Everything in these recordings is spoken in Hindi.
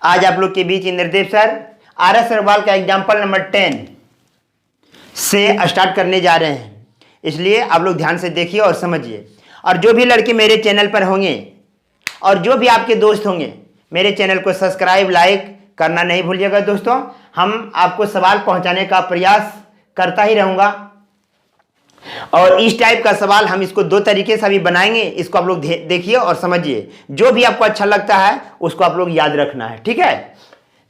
आज आप लोग के बीच इंद्रदेव सर RS अग्रवाल का एग्जाम्पल नंबर 10 से स्टार्ट करने जा रहे हैं, इसलिए आप लोग ध्यान से देखिए और समझिए। और जो भी लड़के मेरे चैनल पर होंगे और जो भी आपके दोस्त होंगे, मेरे चैनल को सब्सक्राइब लाइक करना नहीं भूलिएगा। दोस्तों, हम आपको सवाल पहुंचाने का प्रयास करता ही रहूँगा और इस टाइप का सवाल हम इसको दो तरीके से अभी बनाएंगे। इसको आप लोग देखिए और समझिए। जो भी आपको अच्छा लगता है उसको आप लोग याद रखना है, ठीक है।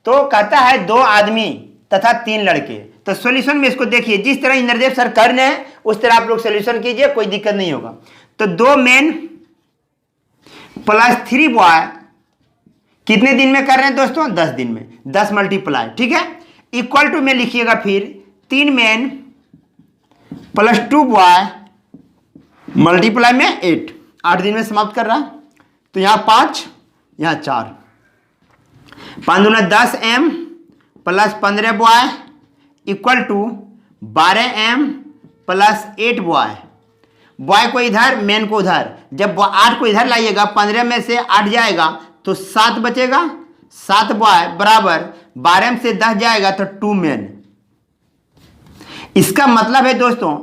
तो कहता है 2 आदमी तथा 3 लड़के। तो सॉल्यूशन में इसको देखिए, जिस तरह इंद्रदेव सर कर रहे हैं उस तरह आप लोग सॉल्यूशन कीजिए, कोई दिक्कत नहीं होगा। तो 2 मैन प्लस 3 बॉय कितने दिन में कर रहे हैं दोस्तों? 10 दिन में। 10 मल्टीप्लाई, ठीक है, इक्वल टू में लिखिएगा फिर 3 मैन प्लस 2 बॉय मल्टीप्लाई में 8 दिन में समाप्त कर रहा है। तो यहाँ 5 यहाँ 4, 5 दूना 10 M plus 15 boy equal to 12 M plus 8 boy. Boy को इधर, मैन को उधर। जब 8 को इधर लाइएगा, 15 में से 8 जाएगा तो 7 बचेगा। 7 बॉय बराबर 12 में से 10 जाएगा तो 2 मैन। इसका मतलब है दोस्तों,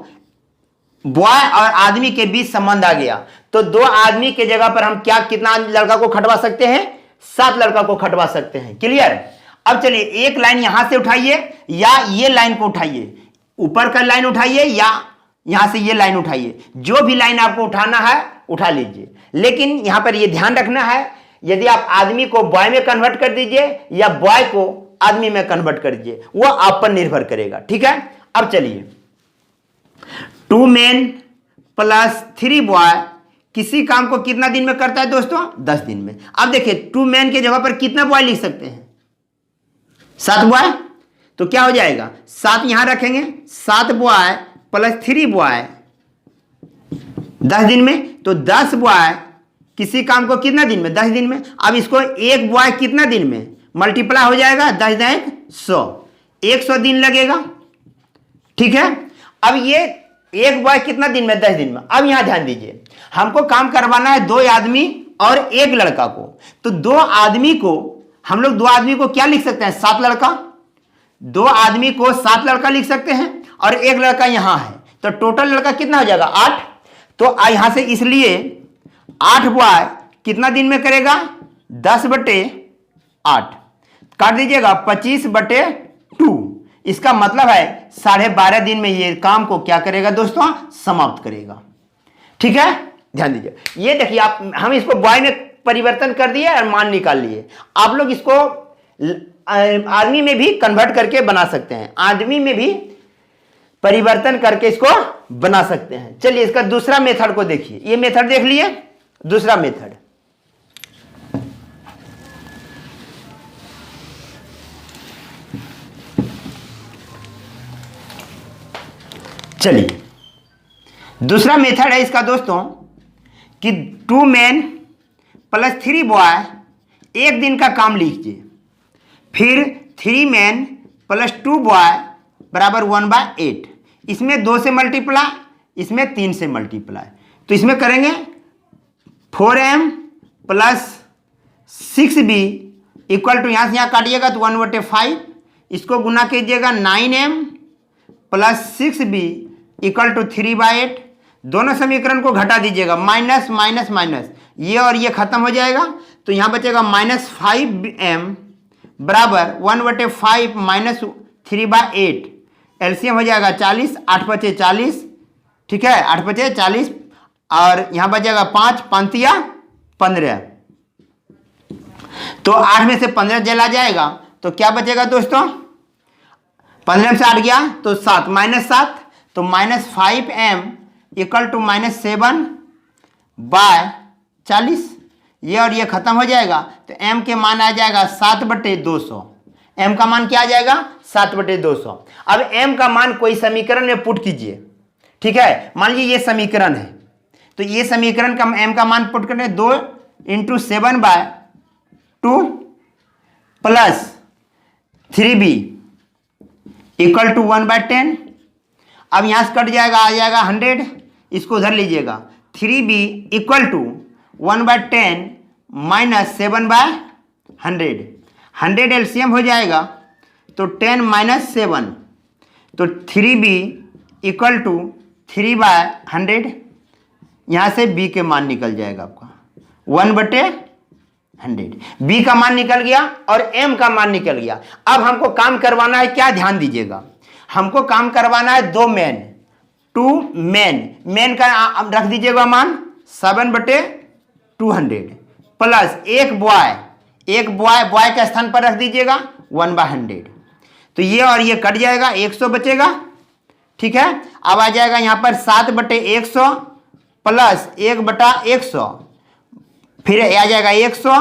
बॉय और आदमी के बीच संबंध आ गया। तो 2 आदमी के जगह पर हम कितना लड़का को खटवा सकते हैं? 7 लड़का को खटवा सकते हैं। क्लियर? अब चलिए एक लाइन यहां से उठाइए या ये लाइन को उठाइए, ऊपर का लाइन उठाइए या यहां से ये लाइन उठाइए। जो भी लाइन आपको उठाना है उठा लीजिए, लेकिन यहां पर ये ध्यान रखना है, यदि आप आदमी को बॉय में कन्वर्ट कर दीजिए या बॉय को आदमी में कन्वर्ट कर दीजिए, वो आप पर निर्भर करेगा, ठीक है। अब चलिए 2 मैन प्लस 3 बॉय किसी काम को कितना दिन में करता है दोस्तों? 10 दिन में। अब देखिए 2 मैन के जगह पर कितना बॉय लिख सकते हैं? 7 बॉय। तो क्या हो जाएगा? 7 यहां रखेंगे, 7 बॉय प्लस 3 बॉय 10 दिन में। तो 10 बॉय किसी काम को कितना दिन में? 10 दिन में। अब इसको एक बॉय कितना दिन में मल्टीप्लाई हो जाएगा? 10 10 100, 100 दिन लगेगा, ठीक है। अब ये एक बॉय कितना दिन में? 10 दिन में। अब यहां ध्यान दीजिए, हमको काम करवाना है 2 आदमी और 1 लड़का को। तो 2 आदमी को हम लोग 2 आदमी को क्या लिख सकते हैं? 7 लड़का। 2 आदमी को 7 लड़का लिख सकते हैं और 1 लड़का यहां है। तो टोटल लड़का कितना हो जाएगा? 8। तो यहां से इसलिए 8 बॉय कितना दिन में करेगा? 10/8 काट दीजिएगा, 25/2। इसका मतलब है 12.5 दिन में ये काम को क्या करेगा दोस्तों? समाप्त करेगा, ठीक है। ध्यान दीजिए, ये देखिए आप, हम इसको बॉय में परिवर्तन कर दिए और मान निकाल लिए। आप लोग इसको आदमी में भी कन्वर्ट करके बना सकते हैं, आदमी में भी परिवर्तन करके इसको बना सकते हैं। चलिए इसका दूसरा मेथड को देखिए। ये मेथड देख लिए, दूसरा मेथड। चलिए दूसरा मेथड है इसका दोस्तों कि 2 मैन प्लस 3 बॉय 1 दिन का काम लीजिए, फिर 3 मैन प्लस 2 बॉय बराबर 1/8। इसमें 2 से मल्टीप्लाई, इसमें 3 से मल्टीप्लाई। तो इसमें करेंगे 4M plus 6B equal to, यहां से यहां काटिएगा तो 1/5। इसको गुना कीजिएगा 9M plus 6B equal to 3/8। दोनों समीकरण को घटा दीजिएगा, माइनस माइनस माइनस, ये और ये खत्म हो जाएगा। तो यहां बचेगा -5M बराबर 1/5 माइनस 3/8। एलसीएम हो जाएगा 40, 8 बचे 40, ठीक है, 8 बचे 40 और यहां बचेगा 5 5 15। तो 8 में से 15 जला जाएगा तो क्या बचेगा दोस्तों? 15 में से 8 गया तो 7, -7। तो -5M इक्वल टू -7/40। ये और ये खत्म हो जाएगा तो M के मान आ जाएगा 7/200। M का मान क्या आ जाएगा? 7/200। अब M का मान कोई समीकरण में पुट कीजिए, ठीक है। मान लीजिए ये समीकरण है, तो ये समीकरण का M का मान पुट करने 2 × 7/2 प्लस 3B इक्वल टू 1/10। अब यहां से कट जाएगा, आ जाएगा 100। इसको उधर लीजिएगा, 3B equal to 1/10 minus 7/2 100 LCM हो जाएगा तो 10 - 7 तो 3b इक्वल टू 3/100। यहाँ से b के मान निकल जाएगा आपका 1/100। b का मान निकल गया और m का मान निकल गया। अब हमको काम करवाना है क्या, ध्यान दीजिएगा, हमको काम करवाना है 2 मेन, 2 मेन का रख दीजिएगा मान 7/200 प्लस एक बॉय का स्थान पर रख दीजिएगा 1/100। तो ये और ये कट जाएगा, 100 बचेगा। ठीक है, अब आ जाएगा यहाँ पर 7/100 प्लस 1/100, फिर आ जाएगा 100।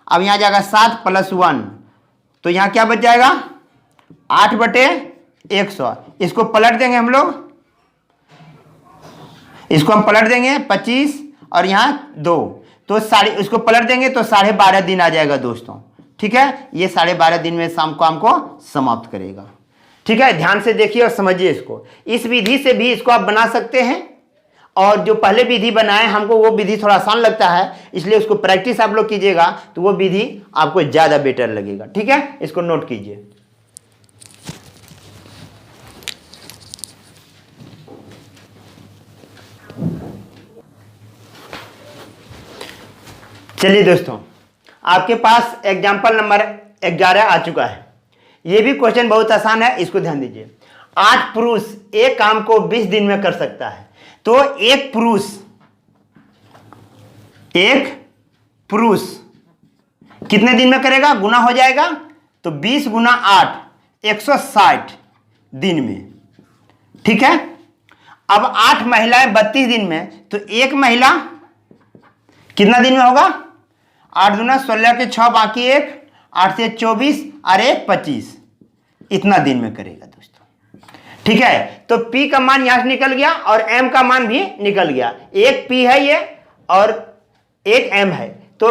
अब यहाँ जाएगा 7 + 1 तो यहाँ क्या बच जाएगा 8/100। इसको पलट देंगे हम लोग, इसको हम पलट देंगे 25 और यहाँ 2 तो इसको पलट देंगे तो 12.5 दिन आ जाएगा दोस्तों। ठीक है, ये 12.5 दिन में शाम को हमको समाप्त करेगा। ठीक है, ध्यान से देखिए और समझिए इसको। इस विधि से भी इसको आप बना सकते हैं, और जो पहले विधि बनाए हमको वो विधि थोड़ा आसान लगता है, इसलिए उसको प्रैक्टिस आप लोग कीजिएगा तो वो विधि आपको ज़्यादा बेटर लगेगा। ठीक है, इसको नोट कीजिए। चलिए दोस्तों, आपके पास एग्जाम्पल नंबर 11 आ चुका है। ये भी क्वेश्चन बहुत आसान है, इसको ध्यान दीजिए। 8 पुरुष एक काम को 20 दिन में कर सकता है, तो एक पुरुष कितने दिन में करेगा, गुना हो जाएगा तो 20 × 8 160 दिन में। ठीक है, अब 8 महिलाएं 32 दिन में, तो एक महिला कितना दिन में होगा, 8 दूना 16 के 6 बाकी 1, 8 से 24 और 1 25, इतना दिन में करेगा दोस्तों। ठीक है, तो P का मान यहां से निकल गया और M का मान भी निकल गया। एक P है ये और एक M है, तो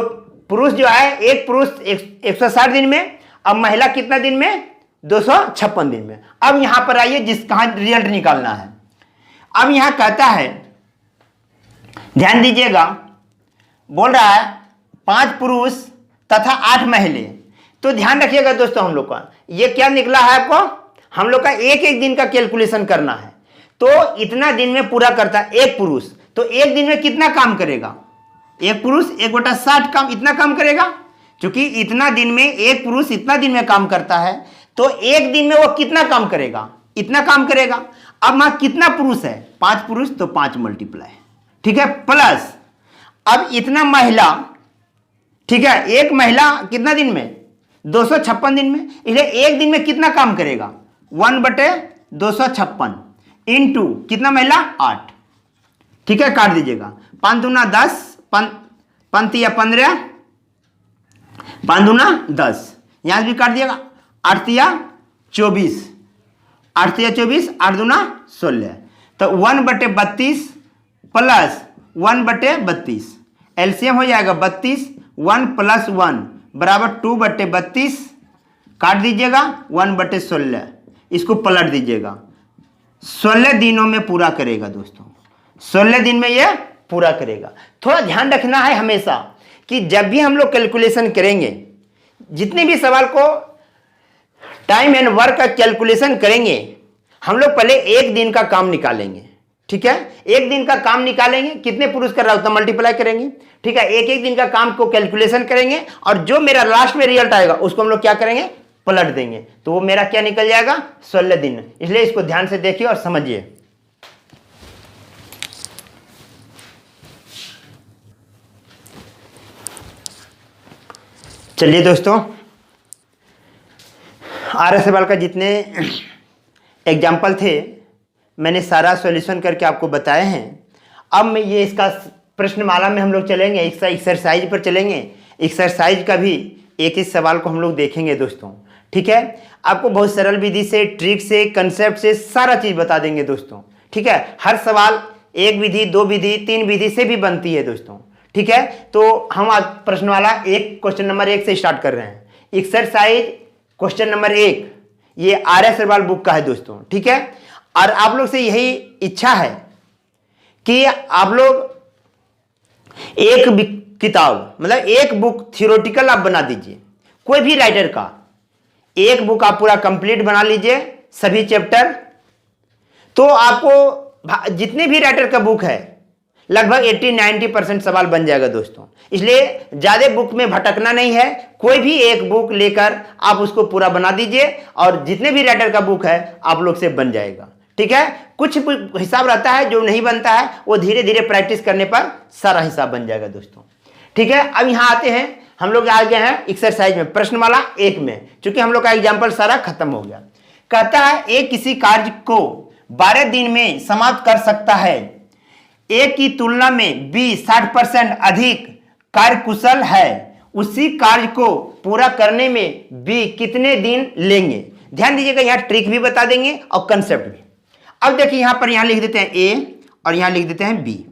पुरुष जो है, एक पुरुष 160 दिन में, अब महिला कितना दिन में, 256 दिन में। अब यहां पर आइए, जिसका रिजल्ट निकालना है। अब यहां कहता है, ध्यान दीजिएगा, बोल रहा है 5 पुरुष तथा 8 महिलाएं। तो ध्यान रखिएगा दोस्तों, हम लोग का ये क्या निकला है, आपको हम लोग का एक दिन का कैलकुलेशन करना है। तो इतना दिन में पूरा करता है एक पुरुष, तो एक दिन में कितना काम करेगा, एक पुरुष 1/60 काम, इतना काम करेगा। क्योंकि इतना दिन में एक पुरुष इतना दिन में काम करता है, तो एक दिन में वो कितना काम करेगा, इतना काम करेगा। अब वहां कितना पुरुष है, 5 पुरुष, तो 5 मल्टीप्लाई। ठीक है, प्लस अब इतना महिला। ठीक है, एक महिला कितना दिन में, 256 दिन में, इसलिए एक दिन में कितना काम करेगा, 1/256 इंटू कितना महिला, 8। ठीक है, काट दीजिएगा, 5 दूना 10, 5 या 15, 5 दूना 10, यहां भी काट दिएगा, 8 या 24, 8 या 24, 8 दूना 16, तो 1/32 प्लस 1/32, एलसीएम हो जाएगा 32, 1 + 1 बराबर 2/32, काट दीजिएगा 1/16, इसको पलट दीजिएगा, 16 दिनों में पूरा करेगा दोस्तों, 16 दिन में ये पूरा करेगा। थोड़ा ध्यान रखना है हमेशा कि जब भी हम लोग कैलकुलेशन करेंगे, जितने भी सवाल को टाइम एंड वर्क का कैलकुलेशन करेंगे, हम लोग पहले एक दिन का काम निकालेंगे। ठीक है, एक दिन का काम निकालेंगे, कितने पुरुष कर रहा है उतना मल्टीप्लाई करेंगे। ठीक है, एक दिन का काम को कैलकुलेशन करेंगे, और जो मेरा लास्ट में रिजल्ट आएगा उसको हम लोग क्या करेंगे, पलट देंगे, तो वो मेरा क्या निकल जाएगा, 16 दिन। इसलिए इसको ध्यान से देखिए और समझिए। चलिए दोस्तों, आर्य सवाल का जितने एग्जाम्पल थे मैंने सारा सॉल्यूशन करके आपको बताए हैं। अब मैं ये इसका प्रश्नमाला में हम लोग चलेंगे, एक्सरसाइज पर चलेंगे। एक्सरसाइज का भी एक इस सवाल को हम लोग देखेंगे दोस्तों। ठीक है, आपको बहुत सरल विधि से, ट्रिक से, कंसेप्ट से सारा चीज़ बता देंगे दोस्तों। ठीक है, हर सवाल 1 विधि, 2 विधि, 3 विधि से भी बनती है दोस्तों। ठीक है, तो हम आज प्रश्नमाला क्वेश्चन नंबर 1 से स्टार्ट कर रहे हैं। एक्सरसाइज क्वेश्चन नंबर 1 ये आर्य सवाल बुक का है दोस्तों। ठीक है, और आप लोग से यही इच्छा है कि आप लोग एक किताब, मतलब एक बुक थियोरेटिकल आप बना दीजिए। कोई भी राइटर का एक बुक आप पूरा कंप्लीट बना लीजिए, सभी चैप्टर, तो आपको जितने भी राइटर का बुक है लगभग 80-90% सवाल बन जाएगा दोस्तों। इसलिए ज्यादा बुक में भटकना नहीं है, कोई भी एक बुक लेकर आप उसको पूरा बना दीजिए और जितने भी राइटर का बुक है आप लोग से बन जाएगा। ठीक है, कुछ हिसाब रहता है जो नहीं बनता है, वो धीरे धीरे प्रैक्टिस करने पर सारा हिसाब बन जाएगा दोस्तों। ठीक है, अब यहां आते हैं, हम लोग आ गए हैं एक्सरसाइज में, प्रश्नमाला 1 में, चूंकि हम लोग का एग्जाम्पल सारा खत्म हो गया। कहता है ए किसी कार्य को 12 दिन में समाप्त कर सकता है, ए की तुलना में बी 60% अधिक कार्यकुशल है, उसी कार्य को पूरा करने में बी कितने दिन लेंगे। ध्यान दीजिएगा, यहां ट्रिक भी बता देंगे और कंसेप्ट भी। अब देखिए यहां पर, यहां लिख देते हैं ए और यहां लिख देते हैं बी।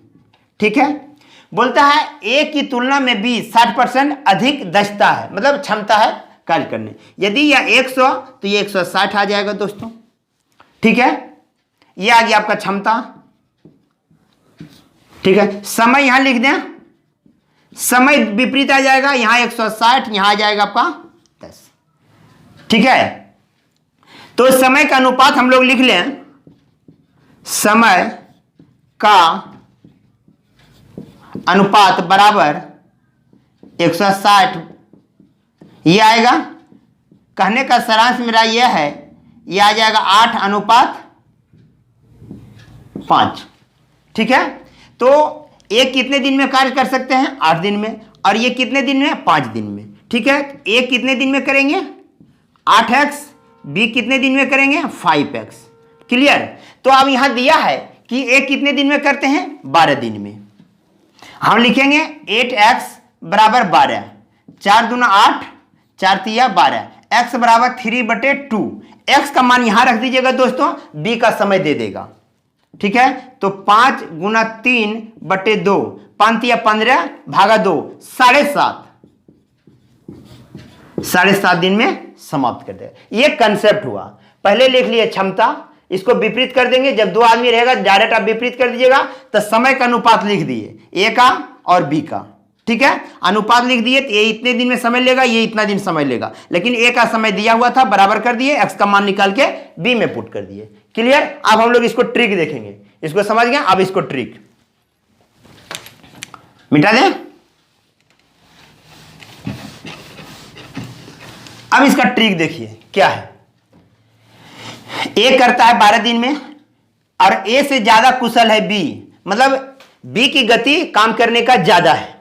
ठीक है, बोलता है ए की तुलना में बी 60% अधिक दक्षता है, मतलब क्षमता है कार्य करने। यदि यह 100 तो ये 160 आ जाएगा दोस्तों। ठीक है, ये आ गया आपका क्षमता। ठीक है, समय यहां लिख दें, समय विपरीत आ जाएगा, यहां 160, यहां आ जाएगा आपका 10। ठीक है, तो समय का अनुपात हम लोग लिख लें, समय का अनुपात बराबर 160, ये आएगा। कहने का सारांश मेरा यह है, ये आ जाएगा 8:5। ठीक है, तो एक कितने दिन में कार्य कर सकते हैं, 8 दिन में, और ये कितने दिन में, 5 दिन में। ठीक है, एक कितने दिन में करेंगे, 8x, बी कितने दिन में करेंगे, 5x। क्लियर। तो अब यहां दिया है कि एक कितने दिन में करते हैं, 12 दिन में। हम लिखेंगे 8x बराबर 12, 4 दूना 8, 4 तिया 12, x बराबर 3/2। x का मान यहां रख दीजिएगा दोस्तों, b का समय दे देगा। ठीक है, तो 5 गुना 3/2, 5 तिया 15 भागा 2, 7.5 दिन में समाप्त कर देगा। ये कंसेप्ट हुआ। पहले लिख लिए क्षमता, इसको विपरीत कर देंगे, जब 2 आदमी रहेगा डायरेक्ट आप विपरीत कर दीजिएगा, तो समय का अनुपात लिख दिए, ए का और बी का। ठीक है, अनुपात लिख दिए, तो ये इतने दिन में समय लेगा, ये इतना दिन समय लेगा, लेकिन ए का समय दिया हुआ था, बराबर कर दिए, एक्स का मान निकाल के बी में पुट कर दिए। क्लियर। अब हम लोग इसको ट्रिक देखेंगे, इसको समझ गए। अब इसको ट्रिक मिटा दें। अब इसका ट्रिक देखिए क्या है। ए करता है 12 दिन में, और ए से ज्यादा कुशल है बी, मतलब बी की गति काम करने का ज्यादा है।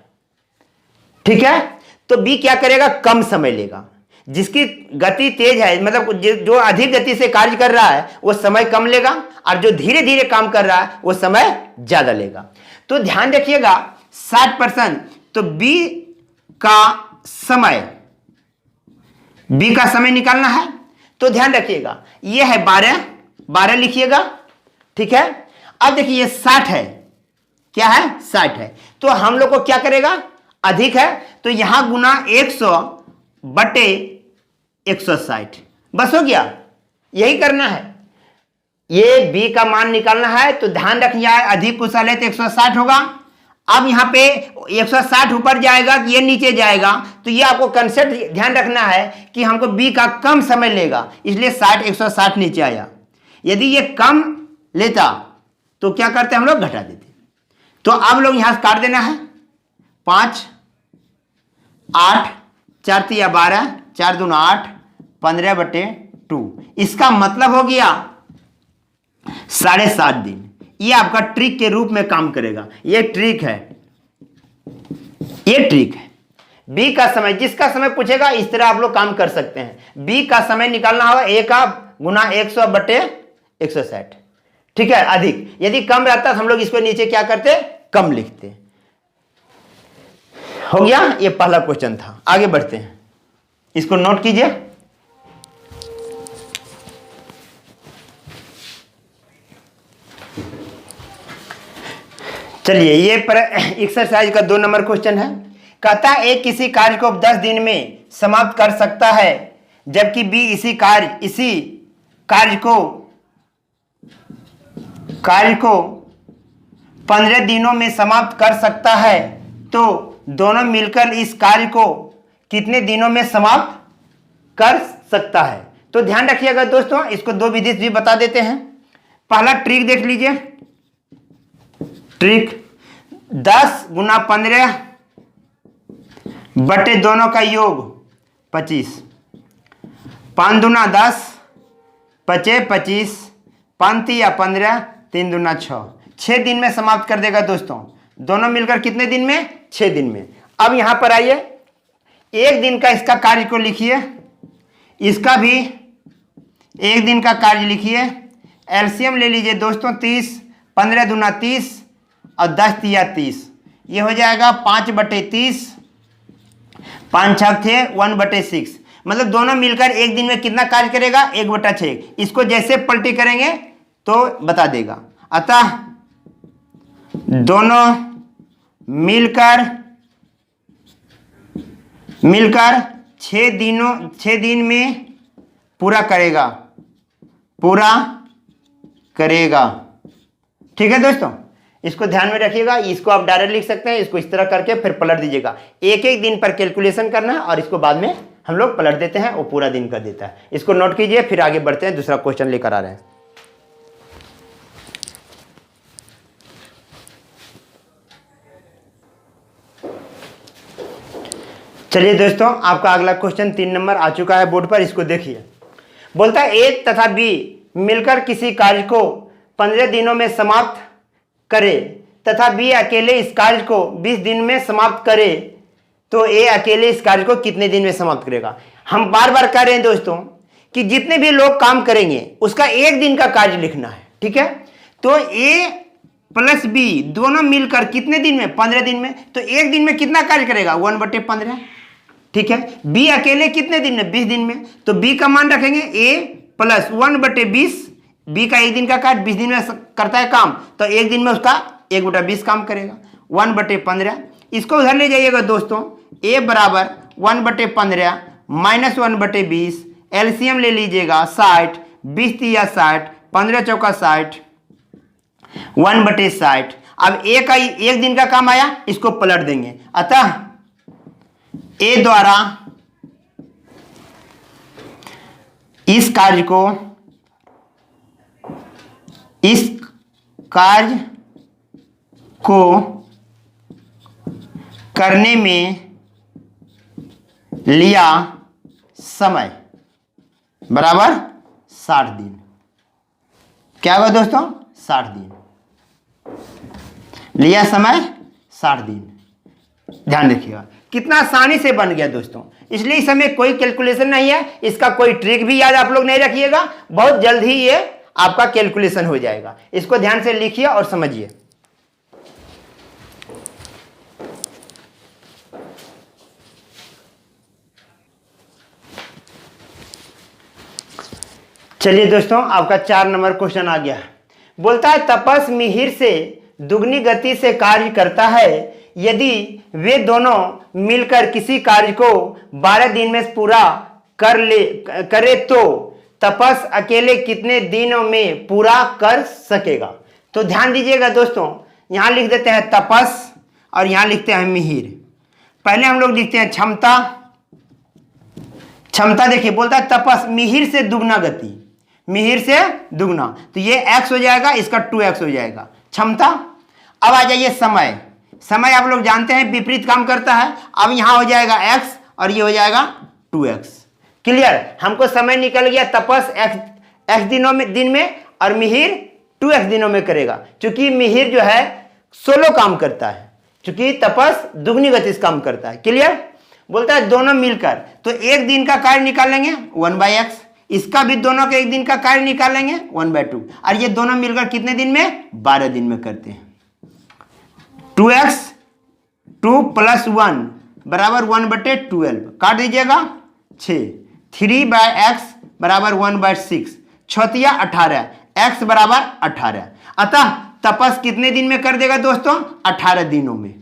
ठीक है, तो बी क्या करेगा, कम समय लेगा। जिसकी गति तेज है, मतलब जो अधिक गति से कार्य कर रहा है, वो समय कम लेगा, और जो धीरे धीरे काम कर रहा है वो समय ज्यादा लेगा। तो ध्यान रखिएगा 60%, तो बी का समय निकालना है। तो ध्यान रखिएगा, ये है 12 लिखिएगा। ठीक है, अब देखिए ये 60 है, क्या है, 60 है। तो हम लोग को क्या करेगा, अधिक है, तो यहां गुना 100/160, बस हो गया। यही करना है, ये बी का मान निकालना है। तो ध्यान रखिए, अधिक कुशल है तो 160 होगा। अब यहां पे 160 ऊपर जाएगा, ये नीचे जाएगा, तो ये आपको कंसेप्ट ध्यान रखना है कि हमको बी का कम समय लेगा, इसलिए 160 नीचे आया। यदि ये कम लेता तो क्या करते, हम लोग घटा देते। तो अब लोग यहां से काट देना है, 5, 8, 4 तिया 12, 4 दूना 8, 15/2। इसका मतलब हो गया 7.5 दिन। ये आपका ट्रिक के रूप में काम करेगा। ये ट्रिक है, ये ट्रिक है। बी का समय, जिसका समय पूछेगा इस तरह आप लोग काम कर सकते हैं। बी का समय निकालना होगा, ए का गुना 100/160। ठीक है, अधिक। यदि कम रहता तो हम लोग इसको नीचे क्या करते, कम लिखते। हो गया, ये पहला क्वेश्चन था। आगे बढ़ते हैं, इसको नोट कीजिए। चलिए, ये एक्सरसाइज का 2 नंबर क्वेश्चन है। कहता है ए किसी कार्य को 10 दिन में समाप्त कर सकता है, जबकि बी इसी कार्य को 15 दिनों में समाप्त कर सकता है। तो दोनों मिलकर इस कार्य को कितने दिनों में समाप्त कर सकता है। तो ध्यान रखिएगा दोस्तों, इसको दो विधि भी बता देते हैं। पहला ट्रिक देख लीजिए, ट्रिक 10 गुना 15 बटे दोनों का योग 25, 5 दूना 10, 25, 5 या 15, 3 दूना 6 दिन में समाप्त कर देगा दोस्तों। दोनों मिलकर कितने दिन में? 6 दिन में। अब यहां पर आइए, एक दिन का इसका कार्य को लिखिए, इसका भी एक दिन का कार्य लिखिए। एलसीएम ले लीजिए दोस्तों 30, 15 दूना 30 और 10 तिया 30, ये हो जाएगा 5/30, 5 छक थे 1/6, मतलब दोनों मिलकर एक दिन में कितना कार्य करेगा? 1/6। इसको जैसे पलटी करेंगे तो बता देगा। अतः दोनों मिलकर 6 दिन में पूरा करेगा। ठीक है दोस्तों, इसको ध्यान में रखिएगा। इसको आप डायरेक्ट लिख सकते हैं, इसको इस तरह करके फिर पलट दीजिएगा। एक एक दिन पर कैलकुलेशन करना है और इसको बाद में हम लोग पलट देते हैं, वो पूरा दिन कर देता है। इसको नोट कीजिए, फिर आगे बढ़ते हैं, दूसरा क्वेश्चन लेकर आ रहे हैं। चलिए दोस्तों, आपका अगला क्वेश्चन 3 नंबर आ चुका है बोर्ड पर, इसको देखिए। बोलता है ए तथा बी मिलकर किसी कार्य को 15 दिनों में समाप्त करे तथा बी अकेले इस कार्य को 20 दिन में समाप्त करे, तो ए अकेले इस कार्य को कितने दिन में समाप्त करेगा? हम बार बार कह रहे हैं दोस्तों कि जितने भी लोग काम करेंगे उसका एक दिन का कार्य लिखना है। ठीक है, तो ए प्लस बी दोनों मिलकर कितने दिन में? 15 दिन में। तो एक दिन में कितना कार्य करेगा? 1/15। ठीक है, बी अकेले कितने दिन में? 20 दिन में। तो बी का मान रखेंगे ए प्लस 1/20, बी का एक दिन का कार्य 20 दिन में करता है काम, तो एक दिन में उसका 1/20 काम करेगा। 1/15, इसको उधर ले जाइएगा दोस्तों। ए बराबर 1/15 माइनस 1/20, एलसीएम ले लीजिएगा 60, 20 तिया 60, 15 चौका 60, 1/60। अब ए का एक दिन का काम आया, इसको पलट देंगे। अतः ए द्वारा इस कार्य को करने में लिया समय बराबर 60 दिन। क्या होगा दोस्तों? 60 दिन। लिया समय 60 दिन। ध्यान रखिएगा, कितना आसानी से बन गया दोस्तों। इसलिए इस समय कोई कैलकुलेशन नहीं है, इसका कोई ट्रिक भी याद आप लोग नहीं रखिएगा, बहुत जल्द ही ये आपका कैलकुलेशन हो जाएगा। इसको ध्यान से लिखिए और समझिए। चलिए दोस्तों, आपका 4 नंबर क्वेश्चन आ गया है। बोलता है तपस मिहिर से दुगनी गति से कार्य करता है, यदि वे दोनों मिलकर किसी कार्य को 12 दिन में पूरा करे तो तपस अकेले कितने दिनों में पूरा कर सकेगा? तो ध्यान दीजिएगा दोस्तों, यहां लिख देते हैं तपस और यहां लिखते हैं मिहिर। पहले हम लोग लिखते हैं क्षमता। देखिए, बोलता है तपस मिहिर से दुगना गति, मिहिर से दुगना, तो ये x हो जाएगा, इसका 2x हो जाएगा क्षमता। अब आ जाइए समय आप लोग जानते हैं विपरीत काम करता है। अब यहां हो जाएगा x और ये हो जाएगा 2x। क्लियर? हमको समय निकल गया, तपस x दिन में और मिहिर 2x दिनों में करेगा। क्योंकि मिहिर जो है 16 काम करता है, क्योंकि तपस दुगनी गति से काम करता है। क्लियर? बोलता है दोनों मिलकर, तो एक दिन का कार्य निकालेंगे 1/x, इसका भी दोनों के एक दिन का कार्य निकालेंगे 1/2, और ये दोनों मिलकर कितने दिन में? 12 दिन में करते हैं। 2x 2 + 1 बराबर 1/12, काट दीजिएगा 6, 3/x बराबर 1/6, 6 × 18, x बराबर 18। अतः तपस कितने दिन में कर देगा दोस्तों? 18 दिनों में।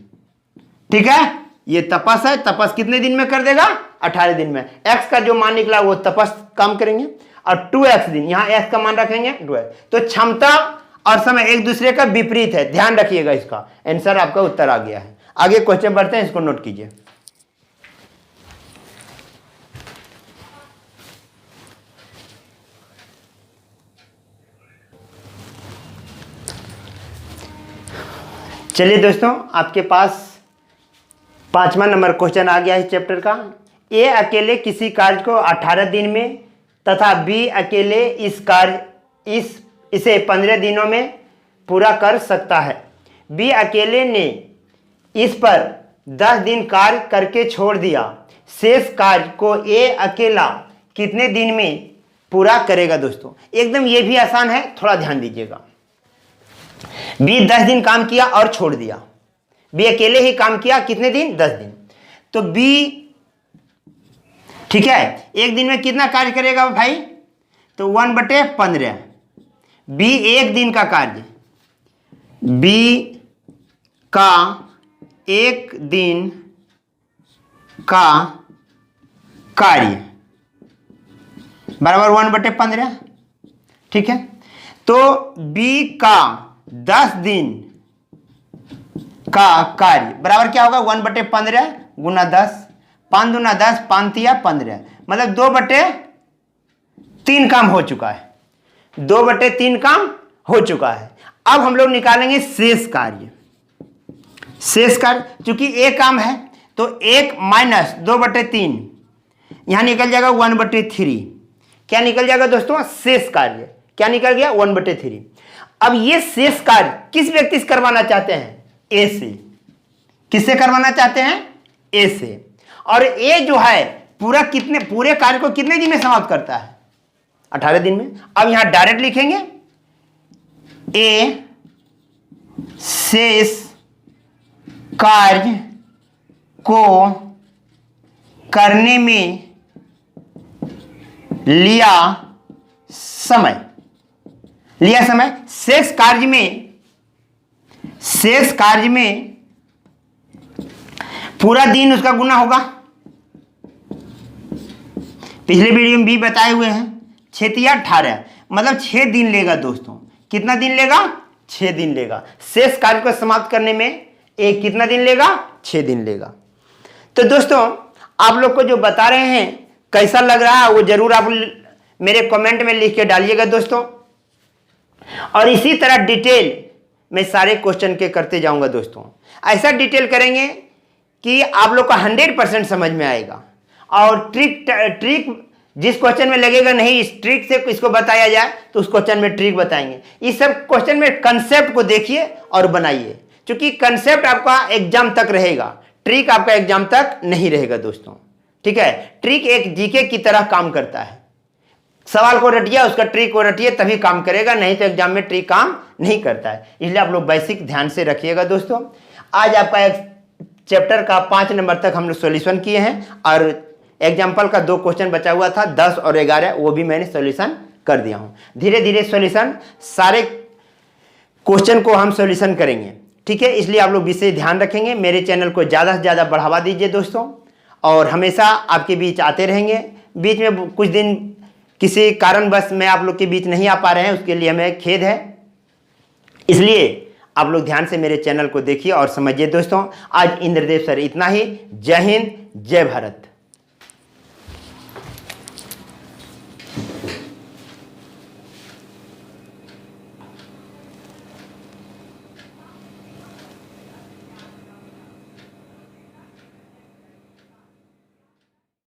ठीक है, ये तपस है, तपस कितने दिन में कर देगा? 18 दिन में। x का जो मान निकला वो तपस काम करेंगे, और 2x दिन, यहां x का मान रखेंगे 2x। तो क्षमता और समय एक दूसरे का विपरीत है, ध्यान रखिएगा। इसका आंसर आपका उत्तर आ गया है। आगे क्वेश्चन बढ़ते हैं, इसको नोट कीजिए। चलिए दोस्तों, आपके पास 5वां नंबर क्वेश्चन आ गया है चैप्टर का। ए अकेले किसी कार्य को 18 दिन में तथा बी अकेले इसे 15 दिनों में पूरा कर सकता है। बी अकेले ने इस पर 10 दिन कार्य करके छोड़ दिया। शेष कार्य को ए अकेला कितने दिन में पूरा करेगा? दोस्तों एकदम ये भी आसान है, थोड़ा ध्यान दीजिएगा। बी 10 दिन काम किया और छोड़ दिया। बी अकेले ही काम किया, कितने दिन? 10 दिन। तो बी, ठीक है, एक दिन में कितना कार्य करेगा भाई? तो 1/15। बी एक दिन का कार्य, बी का एक दिन का कार्य बराबर 1/15, ठीक है। तो बी का 10 दिन का कार्य बराबर क्या होगा? 1/15 गुना 10, 5 दूना 10, 5 तिया 15, मतलब 2/3 काम हो चुका है। 2/3 काम हो चुका है। अब हम लोग निकालेंगे शेष कार्य। शेष कार्य चूंकि एक काम है तो 1 माइनस 2/3 यहां निकल जाएगा 1/3। क्या निकल जाएगा दोस्तों? शेष कार्य क्या निकल गया? 1/3। अब ये शेष कार्य किस व्यक्ति से करवाना चाहते हैं? ए से। किससे करवाना चाहते हैं? ए से। और ए जो है पूरे कार्य को कितने दिन में समाप्त करता है? 18 दिन में। अब यहां डायरेक्ट लिखेंगे ए शेष कार्य को करने में लिया समय। शेष कार्य में पूरा दिन उसका गुना होगा। पिछले वीडियो में भी बताए हुए हैं। 6 तिया 18, मतलब 6 दिन लेगा दोस्तों। कितना दिन लेगा? 6 दिन लेगा। शेष कार्य को समाप्त करने में एक कितना दिन लेगा? 6 दिन लेगा। तो दोस्तों आप लोग को जो बता रहे हैं कैसा लग रहा है वो जरूर आप मेरे कमेंट में लिख के डालिएगा दोस्तों। और इसी तरह डिटेल मैं सारे क्वेश्चन के करते जाऊंगा दोस्तों। ऐसा डिटेल करेंगे कि आप लोग को 100% समझ में आएगा। और ट्रिक जिस क्वेश्चन में लगेगा नहीं इस ट्रिक से इसको बताया जाए तो उस क्वेश्चन में ट्रिक बताएंगे। इस सब क्वेश्चन में कंसेप्ट को देखिए और बनाइए, क्योंकि कंसेप्ट आपका एग्जाम तक रहेगा, ट्रिक आपका एग्जाम तक नहीं रहेगा दोस्तों, ठीक है। ट्रिक एक जीके की तरह काम करता है। सवाल को रटिए, उसका ट्रिक को रटिए, तभी काम करेगा, नहीं तो एग्जाम में ट्रिक काम नहीं करता है। इसलिए आप लोग बेसिक ध्यान से रखिएगा दोस्तों। आज आपका एक चैप्टर का 5 नंबर तक हम लोग सॉल्यूशन किए हैं और एग्जाम्पल का 2 क्वेश्चन बचा हुआ था, 10 और 11, वो भी मैंने सॉल्यूशन कर दिया हूं। धीरे धीरे सॉल्यूशन सारे क्वेश्चन को हम सॉल्यूशन करेंगे, ठीक है। इसलिए आप लोग विशेष ध्यान रखेंगे। मेरे चैनल को ज़्यादा से ज़्यादा बढ़ावा दीजिए दोस्तों, और हमेशा आपके बीच आते रहेंगे। बीच में कुछ दिन किसी कारणवश मैं आप लोग के बीच नहीं आ पा रहे हैं, उसके लिए हमें खेद है। इसलिए आप लोग ध्यान से मेरे चैनल को देखिए और समझिए दोस्तों। आज इंद्रदेव सर इतना ही। जय हिंद, जय भारत।